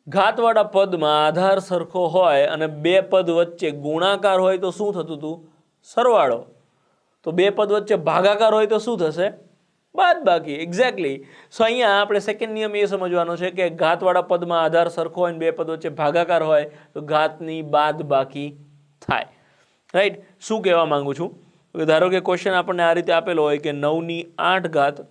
ઘાતવાળા પદમાં આધાર સરખો હોય અને બે પદ વચ્ચે ગુણાકાર હોય તો શું થતું હતું? સરવાળો. તો બે પદ વચ્ચે ભાગાકાર હોય તો શું થશે? બાદબાકી. એક્ઝેક્ટલી. સો અહીંયા આપણે સેકન્ડ નિયમ એ સમજવાનો છે કે ઘાતવાળા પદમાં આધાર સરખો હોય અને બે પદ વચ્ચે ભાગાકાર હોય તો ઘાતની બાદબાકી થાય. રાઈટ. શું કહેવા માંગુ છું? ધારો કે ક્વેશ્ચન આપણને આ રીતે આપેલો હોય કે 9/8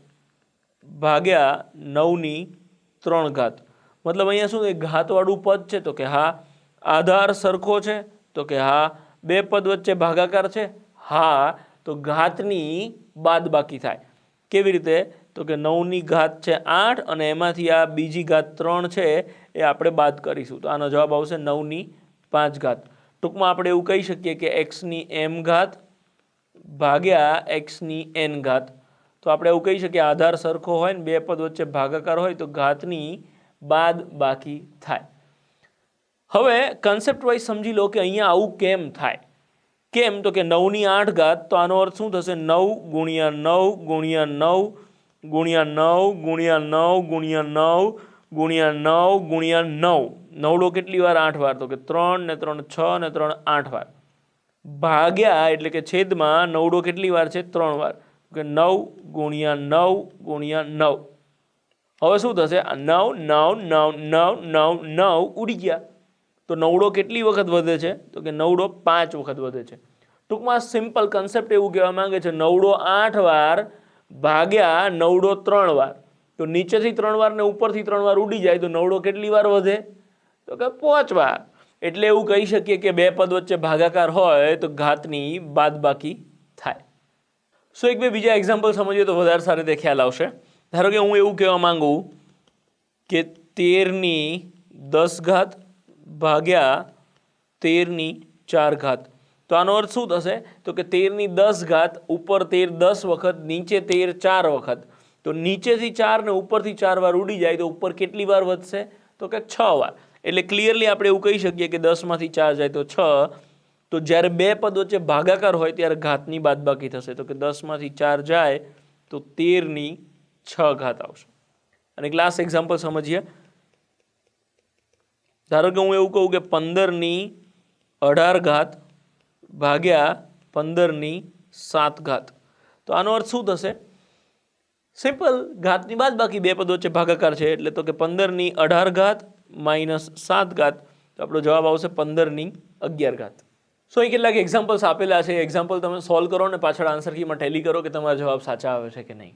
ભાગ્યા 9/3. મતલબ અહીંયા શું ઘાતવાળું પદ છે? તો કે હા. આધાર સરખો છે? તો કે હા. બે પદ વચ્ચે ભાગાકાર છે? હા. તો ઘાતની બાદબાકી થાય. કેવી રીતે? તો કે 9 ઘાત છે 8 અને એમાંથી આ બીજી ઘાત 3 છે એ આપણે બાદ કરીશું તો આનો જવાબ આવશે 9/5. ટૂંકમાં આપણે એવું કહી શકીએ કે x ની m ઘાત ભાગ્યા x ની n ઘાત. તો આપણે એવું કહી શકીએ આધાર સરખો હોય ને બે પદ વચ્ચે ભાગાકાર હોય તો ઘાતની બાદબાકી થાય. હવે કન્સેપ્ટ વાઇઝ સમજી લો કે અહીંયા આવું કેમ થાય. કેમ? તો કે 9/8 તો આનો અર્થ શું થશે? 9 ગુણ્યા 9 ગુણ્યા 9 ગુણ્યા 9 ગુણ્યા 9 ગુણ્યા 9 ગુણ્યા 9 ગુણ્યા 9. નવડો કેટલી વાર? 8 વાર. તો કે 3 ને 3 6 ને 3 8 વાર. ભાગ્યા એટલે કે છેદમાં નવડો કેટલી વાર છે? 3 વાર. કે 9 ગુણ્યા 9 ગુણ્યા 9. હવે શું થશે? 9 9 9 9 9 9 ઉડી ગયા. તો નવડો કેટલી વખત વધે છે? તો કે નવડો 5 વખત વધે છે. ટૂંકમાં સિમ્પલ કન્સેપ્ટ એવું કહેવા માંગે છે નવડો 8 વાર ભાગ્યા નવડો 3 વાર. તો નીચેથી 3 વાર ને ઉપરથી 3 વાર ઉડી જાય તો નવડો કેટલી વાર વધે? તો કે 5 વાર. એટલે એવું કહી શકીએ કે બે પદ વચ્ચે ભાગાકાર હોય તો ઘાતની બાદબાકી થાય. સો એક બે બીજા એક્ઝામ્પલ સમજીએ તો વધારે સારી રીતે ખ્યાલ આવશે. ધારો કે હું એવું કહેવા માંગુ કે 13/10 ભાગ્યા 13/4. તો આનો અર્થ શું થશે? તો કે 13/10 ઉપર 13 10 વખત, નીચે 13 4 વખત. તો નીચેથી 4 ને ઉપરથી 4 વાર ઉડી જાય તો ઉપર કેટલી વાર વધશે? તો કે 6 વાર. એટલે ક્લિયરલી આપણે એવું કહી શકીએ કે 10માંથી 4 જાય તો 6. તો જ્યારે બે પદ વચ્ચે ભાગાકાર હોય ત્યારે ઘાતની બાદબાકી થશે. તો કે 10માંથી 4 જાય તો 13/6 આવશે. અને ક્લાસ એક્ઝામ્પલ સમજીએ. ધારો કે હું એવું કહું કે 15/18 ભાગ્યા 15/7. તો આનો અર્થ શું થશે? સિમ્પલ. ઘાતની બાદબાકી. બે પદ વચ્ચે ભાગાકાર છે એટલે તો કે 15/18 માઇનસ 7. તો આપણો જવાબ આવશે 15/11. સો અહીં કેટલાક એક્ઝામ્પલ્સ આપેલા છે. એક્ઝામ્પલ તમે સોલ્વ કરો ને પાછળ આન્સર કીમાં ટેલી કરો કે તમારા જવાબ સાચા આવે છે કે નહીં.